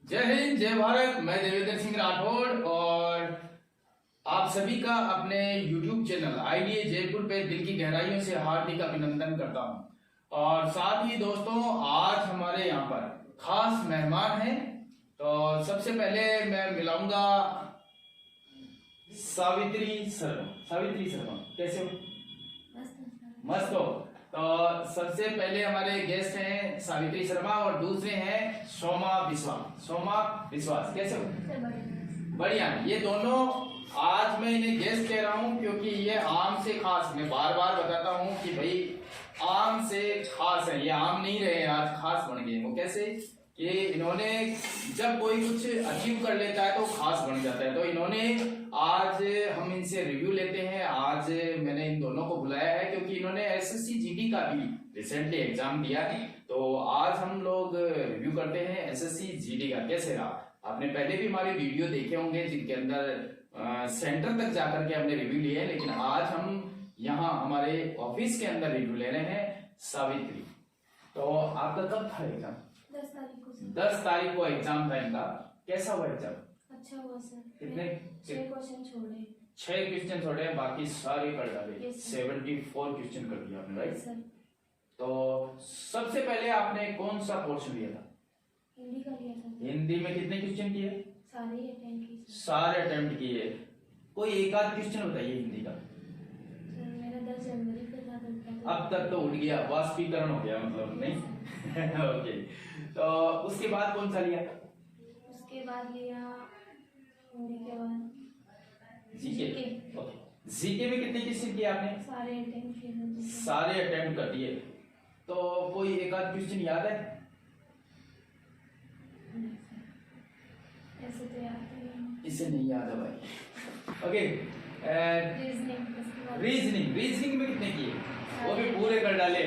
जय हिंद, जय भारत। मैं देवेंद्र सिंह राठौड़ और आप सभी का अपने YouTube चैनल आईडीए जयपुर पे दिल की गहराइयों से हार्दिक अभिनंदन करता हूं। और साथ ही दोस्तों, आज हमारे यहाँ पर खास मेहमान हैं। तो सबसे पहले मैं मिलाऊंगा सावित्री शर्मा। सावित्री शर्मा, कैसे हो? मस्त हो। तो सबसे पहले हमारे गेस्ट हैं सावित्री शर्मा और दूसरे हैं सोमा विश्वास। सोमा विश्वास, कैसे हो? बढ़िया। ये दोनों आज मैं इन्हें गेस्ट कह रहा हूं क्योंकि ये आम से खास, मैं बार बार बताता हूं कि भाई आम से खास है। ये आम नहीं रहे, आज खास बन गए। वो कैसे कि इन्होंने जब कोई कुछ अचीव कर लेता है तो खास बन जाता है। तो इन्होंने आज हम इनसे रिव्यू लेते हैं। आज मैंने इन दोनों को बुलाया है क्योंकि इन्होंने एसएससी जीडी का भी रिसेंटली एग्जाम दिया है। तो आज हम लोग रिव्यू करते हैं एसएससी जीडी का कैसे रहा। आपने पहले भी हमारे वीडियो देखे होंगे जिनके अंदर सेंटर तक जाकर के हमने रिव्यू लिए, लेकिन आज हम यहाँ हमारे ऑफिस के अंदर रिव्यू ले रहे हैं। सावित्री, तो आपका कब था एग्जाम? 10 तारीख को। 10 तारीख को एग्जाम था इनका। कैसा हुआ एग्जाम? अच्छा हुआ सर। कितने? 6 क्वेश्चन छोड़े। 6 क्वेश्चन छोड़े, बाकी सारे कर डाले। 74 क्वेश्चन कर दिया आपने, राइट सर? तो सबसे पहले आपने कौन सा पोर्शन लिया था? हिंदी का लिया था। हिंदी में कितने क्वेश्चन किए? सारे अटेम्प्ट किए। सारे अटेम्प्ट किए। कोई एक आध क्वेश्चन बताइए हिंदी का। सर मेरा 10 जनवरी का था। अब तक तो उठ गया, वाष्पीकरण हो गया मतलब, नहीं? ओके। तो उसके बाद कौन सा लिया? उसके बाद लिया हिंदी के बाद जीके। ओके, जीके में कितने क्वेश्चन किए आपने? सारे अटेम्प्ट किए। सारे अटेम्प्ट कर दिए। तो कोई एक आध क्वेश्चन याद है? ऐसे तो याद नहीं। इसे नहीं याद है भाई। ओके, रीजनिंग में कितने किए? वो भी पूरे कर डाले।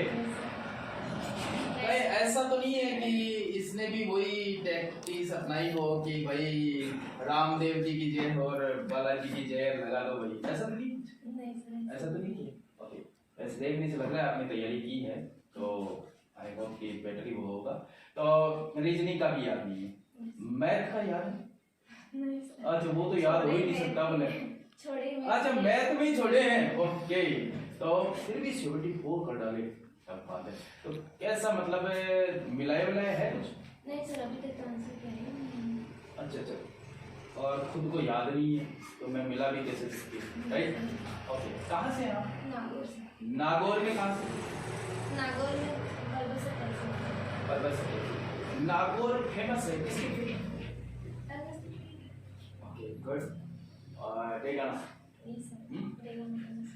भाई ऐसा तो नहीं है कि इसने भी वही टैक्टिस अपनाई हो कि भाई रामदेव जी की जय और बालाजी की जय लगा दो भाई, ऐसा तो नहीं? ऐसा तो नहीं किया। ओके, ऐसे देखने से लग रहा है आपने तैयारी की है, तो आई होप कि बेटर ही वो होगा। तो रीजनिंग का भी याद नहीं है। मैथ का याद है? अच्छा, वो तो याद हो ही नहीं सकता बोले। अच्छा, मैथ में ही छोड़े हैं। ओके, तो फिर भी 74 कर डाले, क्या बात है। तो कैसा मतलब मिलाए विलाए है कुछ? नहीं सर, अभी तक तो आंसर क्या है। अच्छा, और खुद को याद नहीं है तो मैं मिला भी कैसे सकती हूँ, राइट? ओके, कहाँ से हैं आप? नागौर से। नागौर में कहाँ से? नागौर में परबत से। नागौर फेमस है किसके? Okay, good. और डेगाना।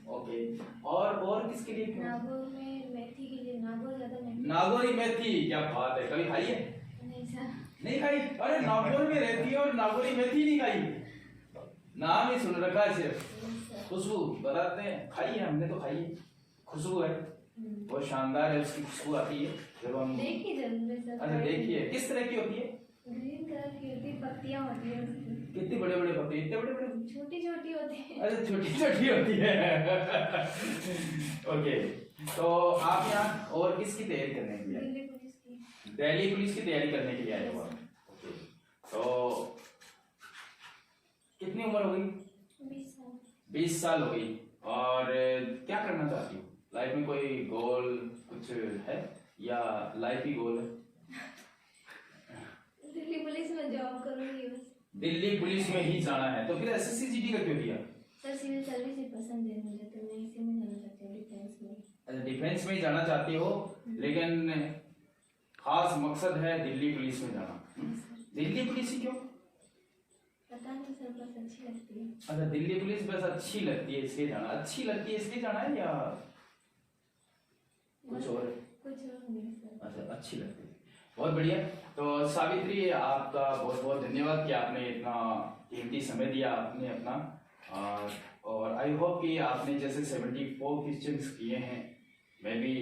ओके, और किसके लिए? नागौर में मेथी के लिए। नागौर ज्यादा मेथी। नागौरी मेथी, क्या बात है। कभी खाई है? नहीं सर। नहीं खाई? अरे नागौर में रहती है और नागौरी मेथी नहीं खाई? नाम ही सुन रखा है सिर्फ। खुशबू बताते हैं, खाई है हमने तो, खाई है। खुशबू है, बहुत शानदार है, उसकी खुशबू आती है जब हम। देखिए जरूर सर। अच्छा, देखिए किस तरह की होती है? ग्रीन कलर की होती है, पत्तियां होती है उसकी। कितने बड़े बड़े पत्ते? इतने बड़े बड़े? छोटी छोटी होती है। अच्छा, छोटी छोटी होती है। ओके, तो आप यहाँ और किसकी तैयारी करने के लिए? दिल्ली पुलिस की। दिल्ली पुलिस की तैयारी करने के लिए आए हो आप? ओके, तो कितनी उम्र हो गई? 20 साल। 20 साल हो गई। और क्या करना चाहती हो लाइफ में? कोई गोल कुछ है या लाइफ ही गोल है? दिल्ली पुलिस में जॉब करूंगी बस। दिल्ली पुलिस में ही जाना है, तो फिर एसएससी जीडी का क्यों दिया? सर सिविल सर्विस ही पसंद है मुझे, तो मैं इसी में जाना चाहती हूँ, डिफेंस में। अच्छा, डिफेंस में ही जाना चाहती हो, लेकिन खास मकसद है दिल्ली पुलिस में जाना। दिल्ली पुलिस ही क्यों? पता नहीं सर, बस अच्छी लगती है। अच्छा, दिल्ली पुलिस बस अच्छी लगती है इसलिए जाना? अच्छी लगती है इसलिए जाना है या कुछ और? कुछ और नहीं सर। अच्छा, अच्छी लगती है, बहुत बढ़िया। तो सावित्री, आपका बहुत बहुत धन्यवाद कि आपने इतना कीमती समय दिया आपने अपना। और आई होप कि आपने जैसे 74 क्वेश्चंस किए हैं, मैं भी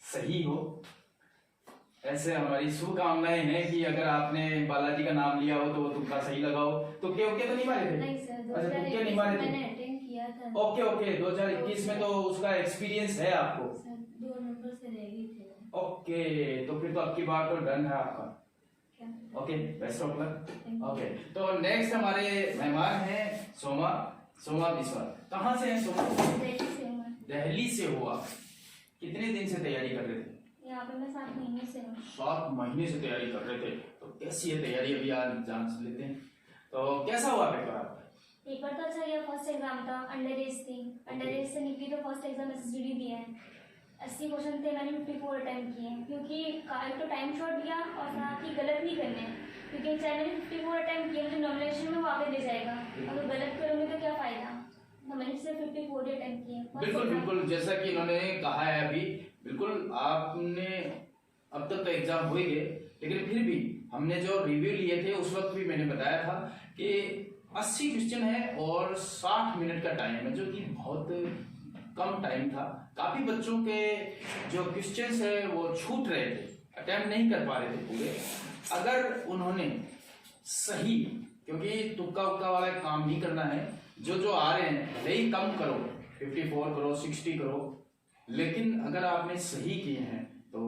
सही हो। ऐसे हमारी शुभकामनाएं हैं कि अगर आपने बालाजी का नाम लिया हो तो वो तुक्का सही लगाओ। तुक्के ओके तो नहीं मारे थे? नहीं सर, अच्छा, तुक्के नहीं मारे थे। मैंने अटेंड किया था। ओके ओके, 2021 में तो उसका एक्सपीरियंस है आपको? सर 2 नंबर से रह गई थे। ओके, तो फिर तो आपकी बात तो डन है आपका क्या? Okay, best of luck. Thank you. Okay, तो नेक्स्ट हमारे मेहमान हैं सोमा बिस्वा। कहाँ से हैं सोमा? दिल्ली से हूँ मैं। दिल्ली से हो आप। कितने दिन से तैयारी कर रहे थे? यहाँ पे मैं 7 महीने से हूँ। 7 महीने से तैयारी कर रहे थे। तो कैसी है तैयारी, अभी आज जान लेते हैं। तो कैसा हुआ पेपर आपका? पेपर तो अच्छा गया। फर्स्ट एग्जाम था, अंडर एज थी। अंडर एज से निकली तो फर्स्ट एग्जाम SSGD दिया है। 80 क्वेश्चन थे, मैंने 54 अटेम्प्ट किए हैं, क्योंकि एक तो टाइम शॉर्ट लिया और साथ ही गलत नहीं करने हैं, क्योंकि चाहे मैंने 54 अटेम्प्ट किए, मुझे नॉमिनेशन में वो आगे ले जाएगा। अगर गलत करूँगी तो क्या फायदा। तो मैंने सिर्फ 54 अटेम्प्ट किए। बिल्कुल बिल्कुल, जैसा कि इन्होंने कहा है अभी, बिल्कुल आपने अब तक तो एग्जाम हो ही गए, लेकिन फिर भी हमने जो रिव्यू लिए थे उस वक्त भी मैंने बताया था कि 80 क्वेश्चन है और 60 मिनट का टाइम है, जो कि बहुत कम टाइम था। काफी बच्चों के जो क्वेश्चंस है वो छूट रहे थे, अटेम्प्ट नहीं कर पा रहे थे पूरे। अगर उन्होंने सही, क्योंकि तुक्का उक्का वाला काम नहीं करना है, जो आ रहे हैं भले ही कम करो, 54 करो, 60 करो, लेकिन अगर आपने सही किए हैं तो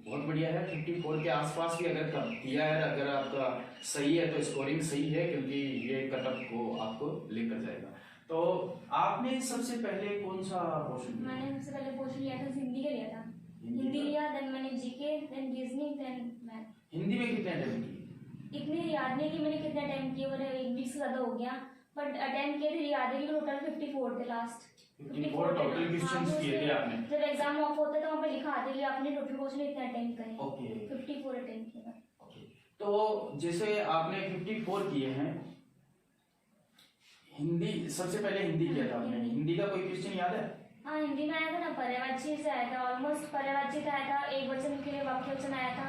बहुत बढ़िया है। 54 के आसपास भी अगर किया है, अगर आपका सही है तो स्कोरिंग सही है, क्योंकि ये कटअप को आपको लेकर जाएगा। तो आपने सबसे पहले कौन सा पोर्शन? मैंने सबसे पहले पोर्शन लिया था, हिंदी का लिया था। हिंदी लिया, देन मैंने GK, then reasoning, then math. Hindi में कितने अटेम्प्ट किए? इतने याद नहीं कि मैंने कितने अटेम्प्ट किए, और एक वीक से ज्यादा हो गया, बट अटेम्प्ट किए थे याद है कि टोटल 54 थे लास्ट। 54 टोटल क्वेश्चंस किए थे आपने? जब एग्जाम ऑफ होता है तो वहाँ पे लिखा आता है कि आपने टोटल क्वेश्चन इतने अटेम्प्ट करे। ओके, 54 अटेम्प्ट किए। ओके। तो जैसे आपने 54 किए हैं, हिंदी सबसे पहले हिंदी किया था आपने, हिंदी का कोई क्वेश्चन याद है? हाँ, हिंदी में आया था ना, पर्यायवाची से आया था, ऑलमोस्ट पर्यायवाची का आया था, एक वचन के लिए वाक्य वचन आया था,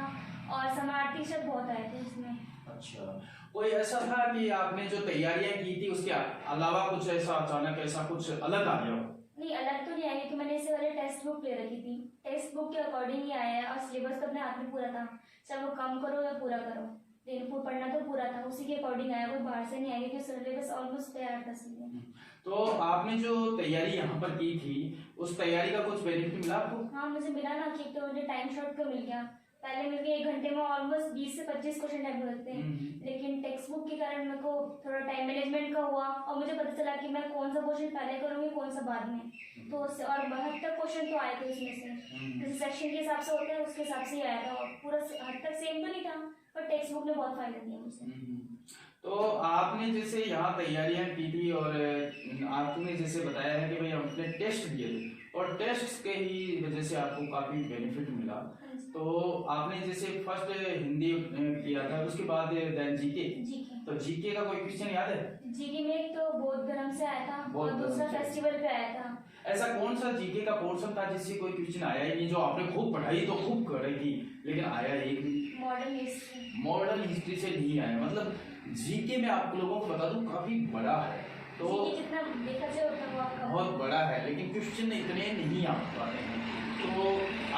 और समानार्थी शब्द बहुत आए थे इसमें। अच्छा, कोई ऐसा था कि आपने जो तैयारियां की थी उसके अलावा कुछ ऐसा अचानक ऐसा कुछ अलग आ गया हो? नहीं, अलग तो नहीं आया, क्योंकि मैंने इससे पहले टेक्स्ट बुक ले रखी थी। टेक्स्ट बुक के अकॉर्डिंग ही आया है, और सिलेबस तो अपने हाथ में पूरा था, चाहे वो कम करो या पूरा करो, लेकिन पढ़ना तो पूरा था, उसी के अकॉर्डिंग आया, कोई बाहर से नहीं आया, क्योंकि सिलेबस ऑलमोस्ट तैयार था इसलिए। तो आपने जो तैयारी यहाँ पर की थी, उस तैयारी का कुछ बेनिफिट मिला आपको? हाँ, मुझे मिला ना, कि तो मुझे टाइम शॉर्ट का मिल गया। पहले मेरे 1 घंटे में ऑलमोस्ट 20 से 25 क्वेश्चन टाइप लगते हैं, लेकिन टेक्स्ट बुक के कारण मेरे को थोड़ा टाइम मैनेजमेंट का हुआ, और मुझे पता चला कि मैं कौन सा क्वेश्चन पहले करूँगी, कौन सा बाद में। तो उससे, और 72 क्वेश्चन तो आए थे उसमें से, जैसे सेक्शन के हिसाब से होता है उसके हिसाब से ही आया था, और पूरा हद तक सेम तो नहीं था, पर टेक्स्ट बुक ने बहुत फायदा दिया मुझे। तो आपने जैसे यहाँ तैयारियां की थी, और आपने जैसे बताया है कि भाई आपने टेस्ट दिए थे, और टेस्ट के ही वजह से आपको काफी बेनिफिट मिला। तो आपने जैसे फर्स्ट हिंदी किया था, उसके बाद देन जीके। तो जीके का कोई क्वेश्चन याद है? जीके में एक तो बौद्ध धर्म से आया था, और दूसरा फेस्टिवल पे आया था। ऐसा कौन सा जीके का पोर्शन था जिससे कोई क्वेश्चन आया ही नहीं, जो आपने खूब पढ़ाई तो खूब करी थी, लेकिन आया एक भी? मॉडर्न हिस्ट्री से नहीं आया। मतलब जीके में आप लोगों को बता दूं काफी बड़ा है, तो जितना देखा जाए उतना वो आपका बहुत बड़ा है, लेकिन क्वेश्चन इतने नहीं आ पाते हैं। तो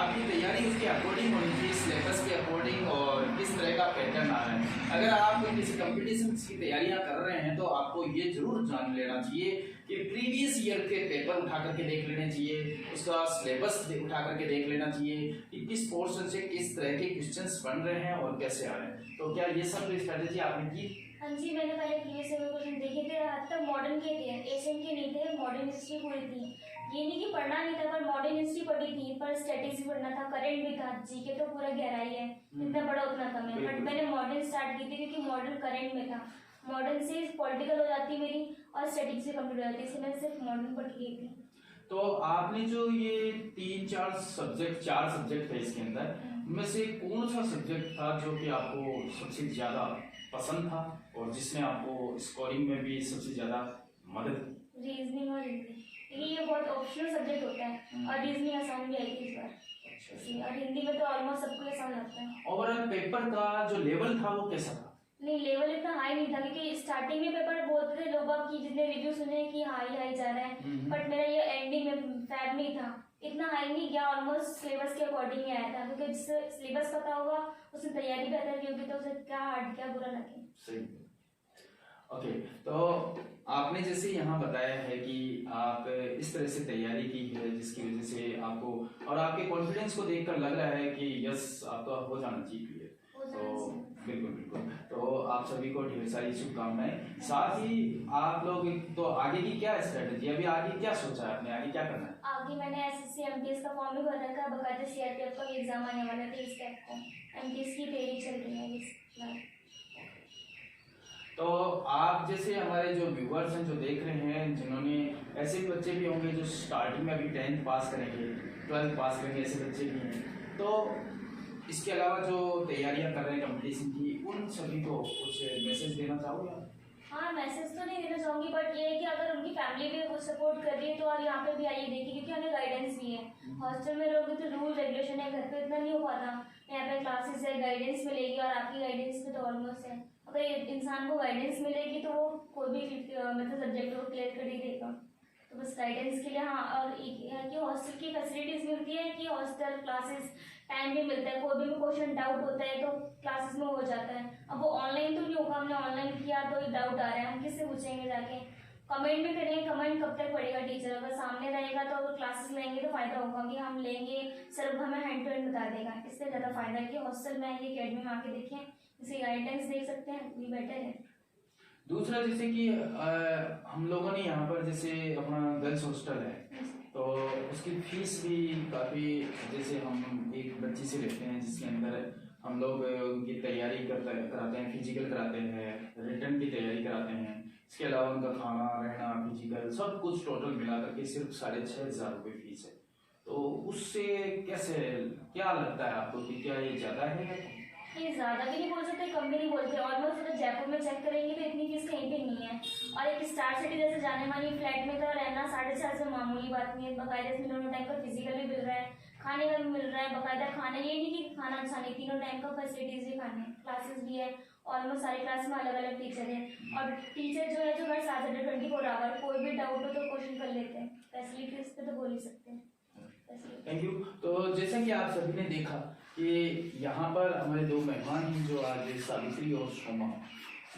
आपकी तैयारी उसके अकॉर्डिंग होनी चाहिए, सिलेबस के अकॉर्डिंग, और किस तरह का पैटर्न आ रहा है। अगर आप किसी कंपटीशन की तैयारियां कर रहे हैं तो आपको ये जरूर जान लेना चाहिए कि प्रीवियस ईयर के पेपर उठा करके देख लेने चाहिए, उसका सिलेबस उठा करके देख लेना चाहिए कि किस पोर्शन से किस तरह के क्वेश्चंस बन रहे हैं और कैसे आ रहे हैं। तो क्या ये सब स्ट्रेटेजी आपने की? हाँ जी, मैंने पहले प्रीवियस ईयर क्वेश्चन देखे थे, हद तक मॉडर्न के थे, एशियन के नहीं थे, मॉडर्न हिस्ट्री पूरी थी। ये नहीं कि पढ़ना नहीं था, पर मॉडर्न हिस्ट्री पढ़ी थी, पर स्टैटिस्टिक्स पढ़ना था, करंट भी था। जीके तो पूरा गहराई है, जितना बड़ा उतना कम है, बट मैंने मॉडर्न स्टार्ट की थी क्योंकि मॉडर्न करंट में था। मॉडर्न से पॉलिटिकल हो जाती मेरी, और स्टैटिस्टिक्स से कंप्लीट हो जाती, इसलिए मैंने सिर्फ मॉडर्न पढ़ की थी। तो आपने जो ये 4 सब्जेक्ट थे इसके अंदर, में से कौन सा सब्जेक्ट था जो कि आपको सबसे ज्यादा पसंद था, और जिसमें आपको स्कोरिंग में भी सबसे ज्यादा मदद? रीजनिंग और हिंदी, ये बहुत ऑप्शनल सब्जेक्ट होता है, और रीजनिंग आसान भी आई थी इस बार, और हिंदी में तो ऑलमोस्ट सबको आसान लगता है। ओवरऑल पेपर का जो लेवल था वो कैसा था? नहीं, लेवल इतना हाई नहीं था, क्योंकि स्टार्टिंग में पेपर बोलते थे लोग कि जितने रिव्यू सुने कि हाई जा रहा है, बट मेरा ये एंडिंग में फैब में था, इतना हाई नहीं गया, ऑलमोस्ट सिलेबस के अकॉर्डिंग ही आया था, क्योंकि जिससे सिलेबस पता होगा उसने तैयारी बेहतर की होगी, तो उसे क्या हार्ड क्या बुरा लगे। सही। ओके, तो आपने जैसे यहाँ बताया है कि आप इस तरह से तैयारी की है जिसकी वजह से आपको, और आपके कॉन्फिडेंस को देखकर लग रहा है कि यस आपका हो जाना चाहिए। तो बिल्कुल आप सभी को ढेर सारी शुभकामनाएं। साथ ही आप लोग तो आगे की क्या स्ट्रेटेजी, अभी आगे क्या सोचा है आपने, आगे क्या करना है? आगे मैंने एसएससी एमटीएस का फॉर्म भी भर रखा है, बकायदा सीआरपीएफ का एग्जाम आने वाला है, 23 टाइप को एमटीएस की तैयारी चल रही है इस बार। तो आप जैसे हमारे जो व्यूअर्स हैं, जो देख रहे हैं, जिन्होंने ऐसे भी बच्चे भी होंगे जो स्टार्टिंग में अभी 10th पास करेंगे, 12th पास करेंगे, ऐसे बच्चे भी हैं, तो इसके अलावा जो तैयारियां कर रहे हैं कंपटीशन की, उन सभी को कुछ मैसेज देना चाहोगे आप? हाँ, मैसेज तो नहीं देना चाहूँगी, बट ये है कि अगर उनकी फैमिली भी कुछ सपोर्ट कर रही है तो और यहाँ पे भी आइए देखिए, क्योंकि हमें गाइडेंस भी है। हॉस्टल में रहोगे तो रूल रेगुलेशन है, घर पे इतना नहीं हो पाता। यहाँ पे क्लासेस है, गाइडेंस मिलेगी, और आपकी गाइडेंस पे तो ऑलमोस्ट है। अगर इंसान को गाइडेंस मिलेगी तो वो कोई भी मतलब सब्जेक्ट को क्लियर कर ही देगा। तो बस गाइडेंस के लिए हाँ, और एक है कि हॉस्टल की फैसिलिटीज़ मिलती है कि हॉस्टल क्लासेस टाइम भी मिलता है, कोई भी क्वेश्चन डाउट होता है तो क्लासेस में हो जाता है। अब वो ऑनलाइन तो नहीं होगा, हमने ऑनलाइन किया तो डाउट आ रहा है, हम किससे पूछेंगे जाके? कमेंट भी करेंगे, कमेंट कब तक पढ़ेगा टीचर? अगर सामने रहेगा तो अगर क्लासेस लेंगे तो फायदा होगा कि हम लेंगे, सर हमें हैंड टू हैंड बता देगा। इससे ज़्यादा फायदा है कि हॉस्टल में आएंगे, अकेडमी में आके देखें, इसे गाइडेंस देख सकते हैं, ये बेटर है। दूसरा जैसे कि हम लोगों ने यहाँ पर जैसे अपना गर्ल्स हॉस्टल है, तो उसकी फीस भी काफ़ी, जैसे हम एक बच्ची से लेते हैं जिसके अंदर हम लोग उनकी तैयारी कराते हैं, फिजिकल कराते हैं, रिटर्न की तैयारी कराते हैं, इसके अलावा उनका खाना रहना, फिजिकल सब कुछ टोटल मिला करके सिर्फ 6,500 रुपये फीस है। तो उससे कैसे, क्या लगता है आपको कि क्या ये ज़्यादा है? ये ज़्यादा भी नहीं बोल सकते, कम भी नहीं बोलते। ऑलमोस्ट अगर जयपुर में चेक करेंगे तो इतनी फीस कहीं पे नहीं है। और एक स्टार सिटी जैसे जाने वाली फ्लैट में तो रहना 4,500 मामूली बात नहीं है। बाकायदा इसमें दोनों टाइम का फिजिकल भी मिल रहा है, खाने का भी मिल रहा है, बाकायदा खाना, ये नहीं कि खाना अच्छा नहीं, तीनों टाइम का फैसिलिटीज भी खाने, क्लासेस भी है, ऑलमोस्ट सारे क्लास में अलग अलग टीचर है। और टीचर जो है जो हर साथ 24 आवर, कोई भी डाउट हो तो क्वेश्चन कर लेते हैं। फैसिलिटीज पे तो बोल ही सकते हैं। Thank you. तो जैसा कि आप सभी ने देखा कि यहाँ पर हमारे दो मेहमान हैं जो आज सावित्री और सोमा,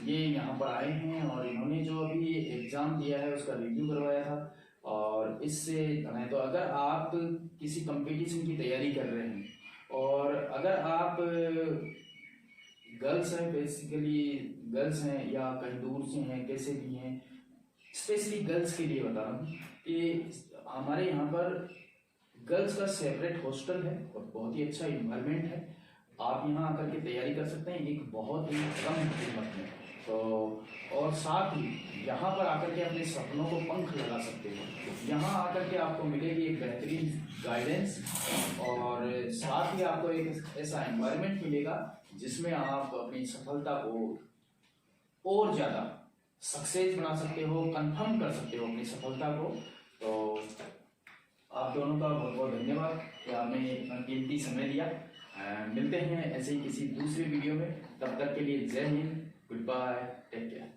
ये यहाँ पर आए हैं और इन्होंने जो अभी एग्ज़ाम दिया है उसका रिव्यू करवाया था। और इससे तो अगर आप किसी कंपटीशन की तैयारी कर रहे हैं और अगर आप गर्ल्स हैं, बेसिकली गर्ल्स हैं या कहीं दूर से हैं, कैसे भी हैं, स्पेशली गर्ल्स के लिए बता रहा हूँ कि हमारे यहाँ पर गर्ल्स का सेपरेट हॉस्टल है और बहुत ही अच्छा इन्वायरमेंट है। आप यहाँ आकर के तैयारी कर सकते हैं एक बहुत ही कम कीमत में। तो और साथ ही यहाँ पर आकर के अपने सपनों को पंख लगा सकते हो। यहाँ आकर के आपको मिलेगी एक बेहतरीन गाइडेंस और साथ ही आपको एक ऐसा एनवायरनमेंट मिलेगा जिसमें आप अपनी सफलता को और ज़्यादा सक्सेस बना सकते हो, कंफर्म कर सकते हो अपनी सफलता को। तो आप दोनों का बहुत बहुत धन्यवाद कि आपने इतना कीमती समय दिया। मिलते हैं ऐसे ही किसी दूसरी वीडियो में, तब तक के लिए जय हिंद, गुड बाय, टेक केयर।